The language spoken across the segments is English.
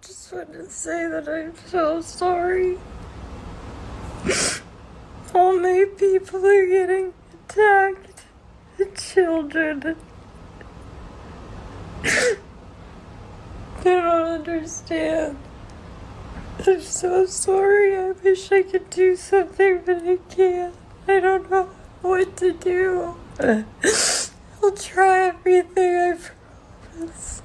just want to say that I'm so sorry. All my people are getting attacked. The children. They don't understand. I'm so sorry. I wish I could do something, but I can't. I don't know what to do. I'll try everything, I promise.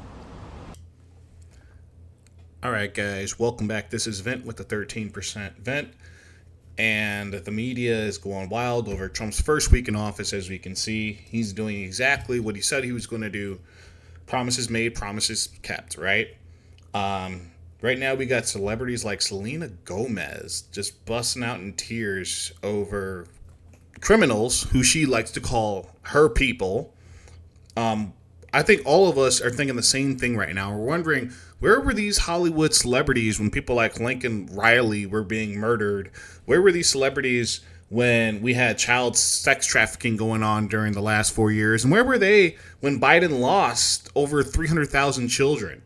Alright guys, welcome back. This is Vent with the 13% Vent. And the media is going wild over Trump's first week in office. As we can see, he's doing exactly what he said he was going to do. Promises made, promises kept, right? Right now we got celebrities like Salena Gomez just busting out in tears over criminals who she likes to call her people. I think all of us are thinking the same thing right now. We're wondering, where were these Hollywood celebrities when people like Lincoln Riley were being murdered? Where were these celebrities when we had child sex trafficking going on during the last 4 years? And where were they when Biden lost over 300,000 children?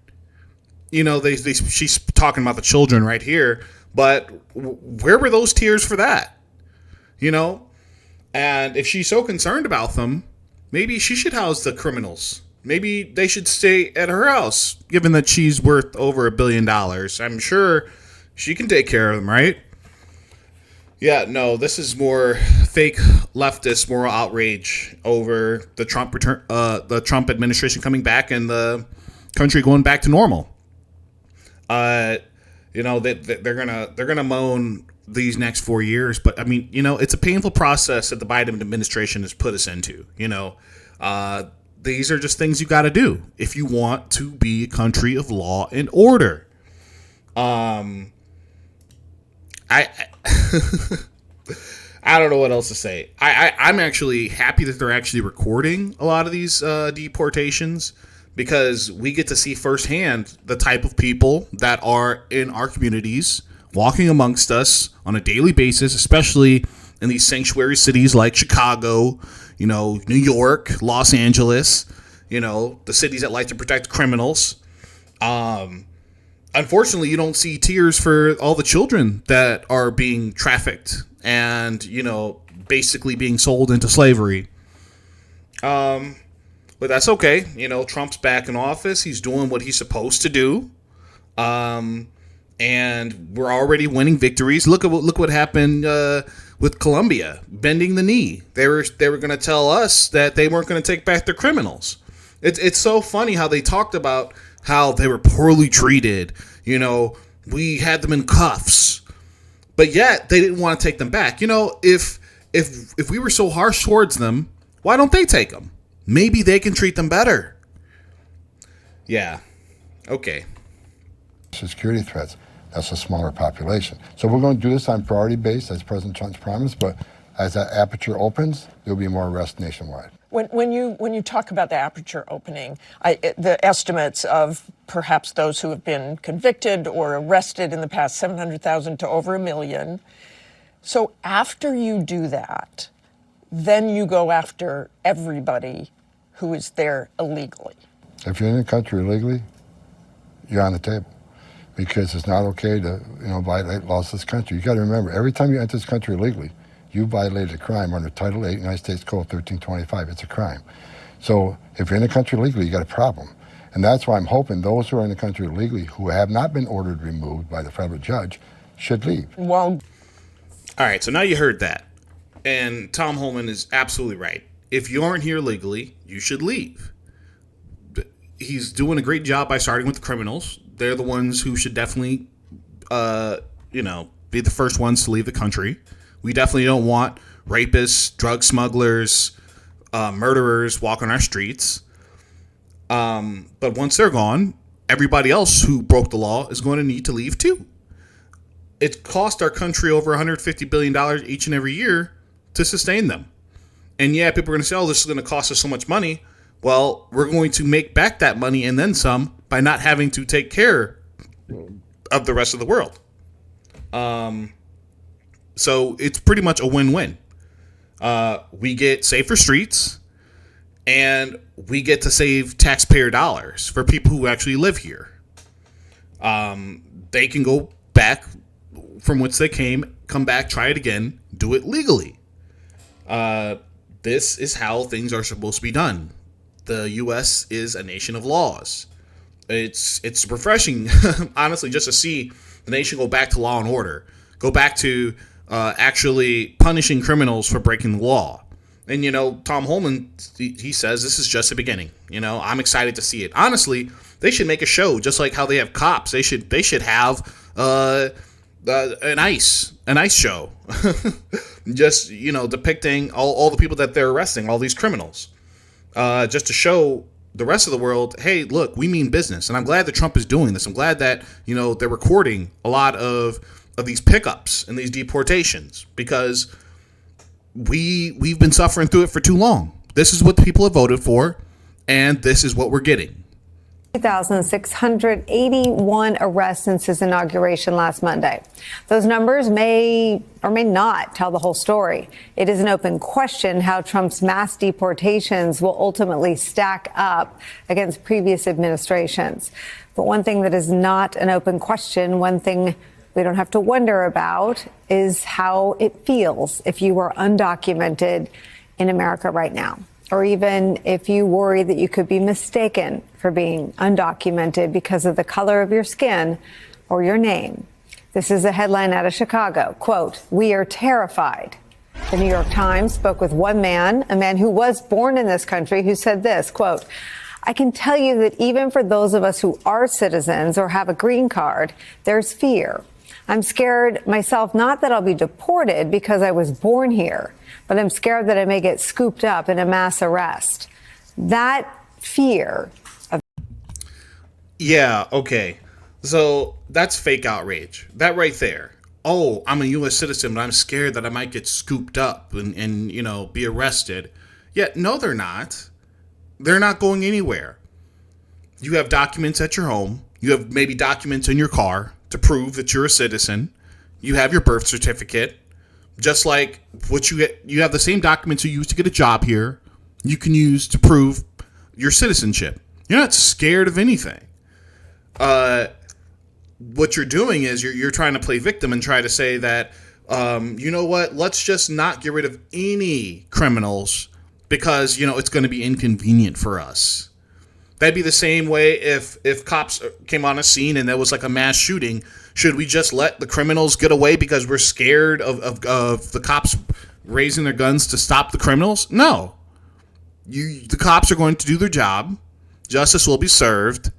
You know, she's talking about the children right here, but where were those tears for that? You know? And if she's so concerned about them, maybe she should house the criminals. Maybe they should stay at her house, given that she's worth over $1 billion. I'm sure she can take care of them, right? Yeah, no, this is more fake leftist moral outrage over the Trump administration coming back and the country going back to normal. You know, they're gonna moan these next 4 years, but I mean, you know, it's a painful process that the Biden administration has put us into. You know, these are just things you got to do if you want to be a country of law and order. I I don't know what else to say. I'm actually happy that they're actually recording a lot of these deportations, because we get to see firsthand the type of people that are in our communities, walking amongst us on a daily basis, especially in these sanctuary cities like Chicago, you know, New York, Los Angeles, you know, the cities that like to protect criminals. Unfortunately, you don't see tears for all the children that are being trafficked and, you know, basically being sold into slavery. But that's okay. You know, Trump's back in office. He's doing what he's supposed to do. And we're already winning victories. Look what happened with Colombia, bending the knee. They were going to tell us that they weren't going to take back their criminals. It's so funny how they talked about how they were poorly treated. You know, we had them in cuffs, but yet they didn't want to take them back. You know, if we were so harsh towards them, why don't they take them? Maybe they can treat them better. Yeah. Okay. Security threats. That's a smaller population. So we're going to do this on priority base, as President Trump's promised, but as that aperture opens, there'll be more arrests nationwide. When you talk about the aperture opening, the estimates of perhaps those who have been convicted or arrested in the past, 700,000 to over 1 million. So after you do that, then you go after everybody who is there illegally. If you're in the country illegally, you're on the table, because it's not okay to, violate laws of this country. You got to remember, every time you enter this country illegally, you violated a crime under Title 8, United States Code 1325. It's a crime. So if you're in the country illegally, you got a problem. And that's why I'm hoping those who are in the country illegally, who have not been ordered removed by the federal judge, should leave. Well, all right, so now you heard that. And Tom Holman is absolutely right. If you aren't here legally, you should leave. He's doing a great job by starting with the criminals. They're the ones who should definitely, be the first ones to leave the country. We definitely don't want rapists, drug smugglers, murderers walking our streets. But once they're gone, everybody else who broke the law is going to need to leave too. It cost our country over $150 billion each and every year to sustain them. And yeah, people are going to say, oh, this is going to cost us so much money. Well, we're going to make back that money and then some by not having to take care of the rest of the world. So it's pretty much a win-win. We get safer streets, and we get to save taxpayer dollars for people who actually live here. They can go back from which they came, come back, try it again, do it legally. This is how things are supposed to be done. The U.S. is a nation of laws. It's refreshing, honestly, just to see the nation go back to law and order, go back to actually punishing criminals for breaking the law. And, Tom Holman, he says this is just the beginning. I'm excited to see it. Honestly, they should make a show just like how they have cops. They should have an ice show, just depicting all the people that they're arresting, all these criminals, just to show the rest of the world, hey, look, we mean business. And I'm glad that Trump is doing this. I'm glad that they're recording a lot of these pickups and these deportations, because we've been suffering through it for too long. This is what the people have voted for, and this is what we're getting. 2,681 arrests since his inauguration last Monday. Those numbers may or may not tell the whole story. It is an open question how Trump's mass deportations will ultimately stack up against previous administrations. But one thing that is not an open question, one thing we don't have to wonder about, is how it feels if you are undocumented in America right now, or even if you worry that you could be mistaken for being undocumented because of the color of your skin or your name. This is a headline out of Chicago. Quote, "We are terrified." The New York Times spoke with one man, a man who was born in this country, who said this, quote, "I can tell you that even for those of us who are citizens or have a green card, there's fear. I'm scared myself, not that I'll be deported because I was born here, but I'm scared that I may get scooped up in a mass arrest." That fear of... Yeah, okay. So that's fake outrage. That right there. Oh, I'm a U.S. citizen, but I'm scared that I might get scooped up and be arrested. Yeah, no, they're not. They're not going anywhere. You have documents at your home. You have maybe documents in your car to prove that you're a citizen. You have your birth certificate. Just like what you have the same documents you use to get a job here, you can use to prove your citizenship. You're not scared of anything. What you're doing is you're trying to play victim and try to say that, you know what, let's just not get rid of any criminals because, it's going to be inconvenient for us. That'd be the same way if cops came on a scene and there was like a mass shooting. Should we just let the criminals get away because we're scared of the cops raising their guns to stop the criminals? No. The cops are going to do their job. Justice will be served.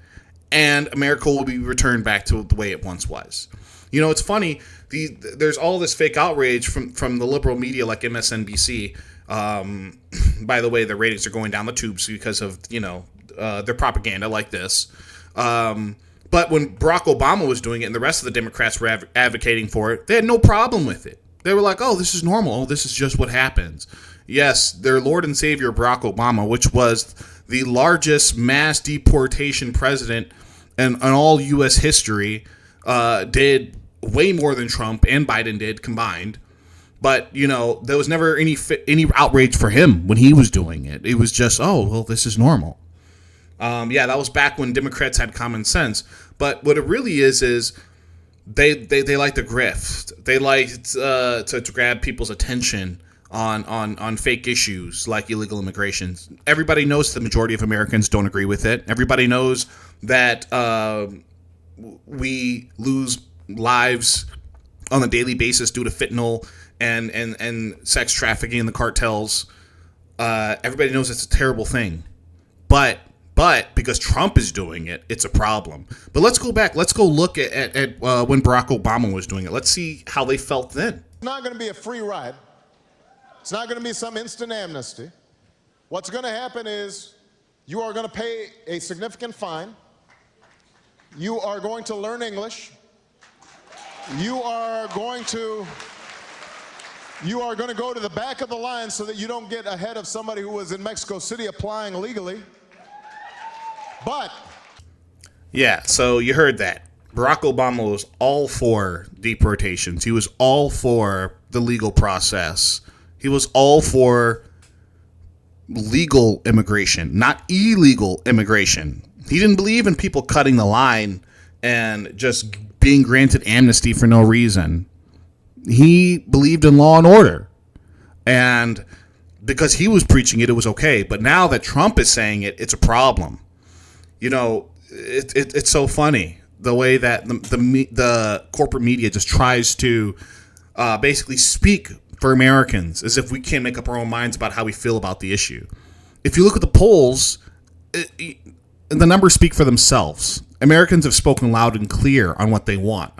And America will be returned back to the way it once was. It's funny. There's all this fake outrage from the liberal media like MSNBC. By the way, their ratings are going down the tubes because of, their propaganda like this. But when Barack Obama was doing it and the rest of the Democrats were advocating for it, they had no problem with it. They were like, oh, this is normal. Oh, this is just what happens. Yes, their Lord and Savior, Barack Obama, which was the largest mass deportation president in all U.S. history, did way more than Trump and Biden did combined. But, there was never any outrage for him when he was doing it. It was just, oh, well, this is normal. Yeah, that was back when Democrats had common sense. But what it really is they like to grift. They like to grab people's attention on fake issues like illegal immigration. Everybody knows the majority of Americans don't agree with it. Everybody knows that we lose lives on a daily basis due to fentanyl and sex trafficking in the cartels. Everybody knows it's a terrible thing. But because Trump is doing it, it's a problem. But let's go back. Let's go look at when Barack Obama was doing it. Let's see how they felt then. It's not going to be a free ride. It's not going to be some instant amnesty. What's going to happen is you are going to pay a significant fine. You are going to learn English. You are going to go to the back of the line so that you don't get ahead of somebody who was in Mexico City applying legally. But yeah, so you heard that. Barack Obama was all for deportations. He was all for the legal process. He was all for legal immigration, not illegal immigration. He didn't believe in people cutting the line and just being granted amnesty for no reason. He believed in law and order. And because he was preaching it, it was okay. But now that Trump is saying it, it's a problem. You know, it's so funny the way that the corporate media just tries to basically speak for Americans as if we can't make up our own minds about how we feel about the issue. If you look at the polls, the numbers speak for themselves. Americans have spoken loud and clear on what they want.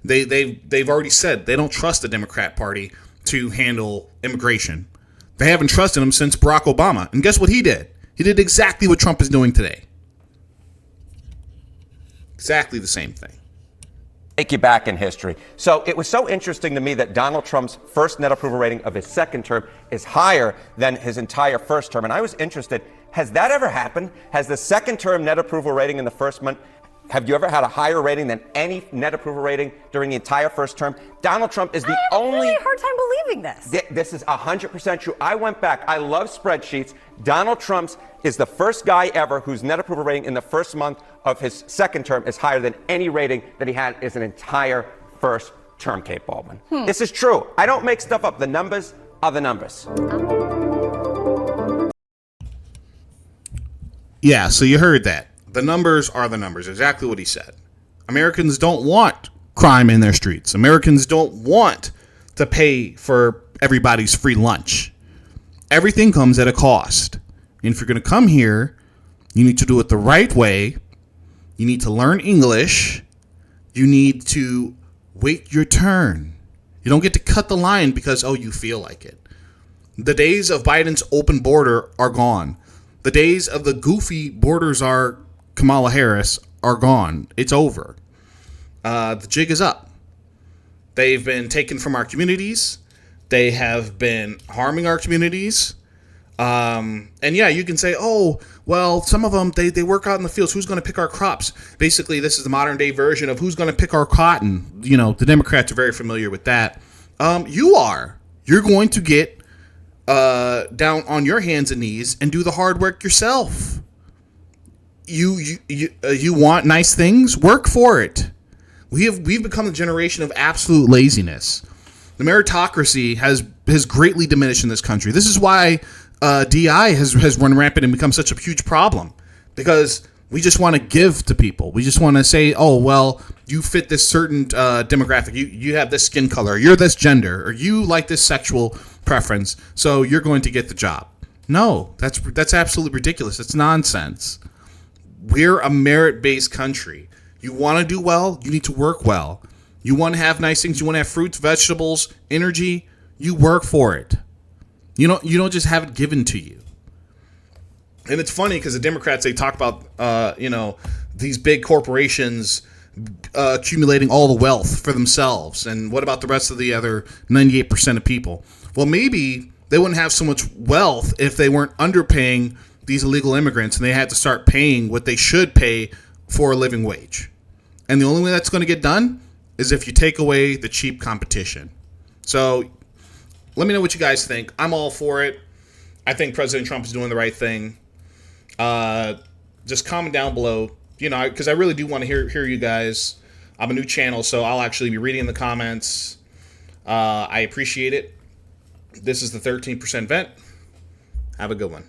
They've already said they don't trust the Democrat Party to handle immigration. They haven't trusted him since Barack Obama. And guess what he did? He did exactly what Trump is doing today. Exactly the same thing. Take you back in history. So it was so interesting to me that Donald Trump's first net approval rating of his second term is higher than his entire first term. And I was interested, has that ever happened? Has the second term net approval rating in the first month, have you ever had a higher rating than any net approval rating during the entire first term? Donald Trump is the only... I have a really hard time believing this. This is 100% true. I went back. I love spreadsheets. Donald Trump is the first guy ever whose net approval rating in the first month of his second term is higher than any rating that he had as an entire first term, Kate Baldwin. This is true. I don't make stuff up. The numbers are the numbers. Yeah, so you heard that. The numbers are the numbers. Exactly what he said. Americans don't want crime in their streets. Americans don't want to pay for everybody's free lunch. Everything comes at a cost. And if you're going to come here, you need to do it the right way. You need to learn English. You need to wait your turn. You don't get to cut the line because, oh, you feel like it. The days of Biden's open border are gone. The days of the goofy borders are Kamala Harris are gone. It's over. The jig is up. They've been taken from our communities. They have been harming our communities. And yeah, you can say, oh, well, some of them, they work out in the fields. Who's going to pick our crops? Basically, this is the modern day version of who's going to pick our cotton. You know, the Democrats are very familiar with that. You are. You're going to get down on your hands and knees and do the hard work yourself. You want nice things? Work for it. We've become a generation of absolute laziness. The meritocracy has greatly diminished in this country. This is why DI has run rampant and become such a huge problem, because we just want to give to people. We just want to say, oh, well, you fit this certain demographic. You have this skin color. You're this gender. Or you like this sexual preference. So you're going to get the job. No, that's absolutely ridiculous. It's nonsense. We're a merit-based country. You want to do well, you need to work well. You want to have nice things. You want to have fruits, vegetables, energy. You work for it. You don't just have it given to you. And it's funny because the Democrats, they talk about, these big corporations accumulating all the wealth for themselves. And what about the rest of the other 98% of people? Well, maybe they wouldn't have so much wealth if they weren't underpaying these illegal immigrants and they had to start paying what they should pay for a living wage. And the only way that's going to get done is if you take away the cheap competition. So let me know what you guys think. I'm all for it. I think President Trump is doing the right thing. Just comment down below, because I really do want to hear you guys. I'm a new channel, so I'll actually be reading the comments. I appreciate it. This is the 13% Vent. Have a good one.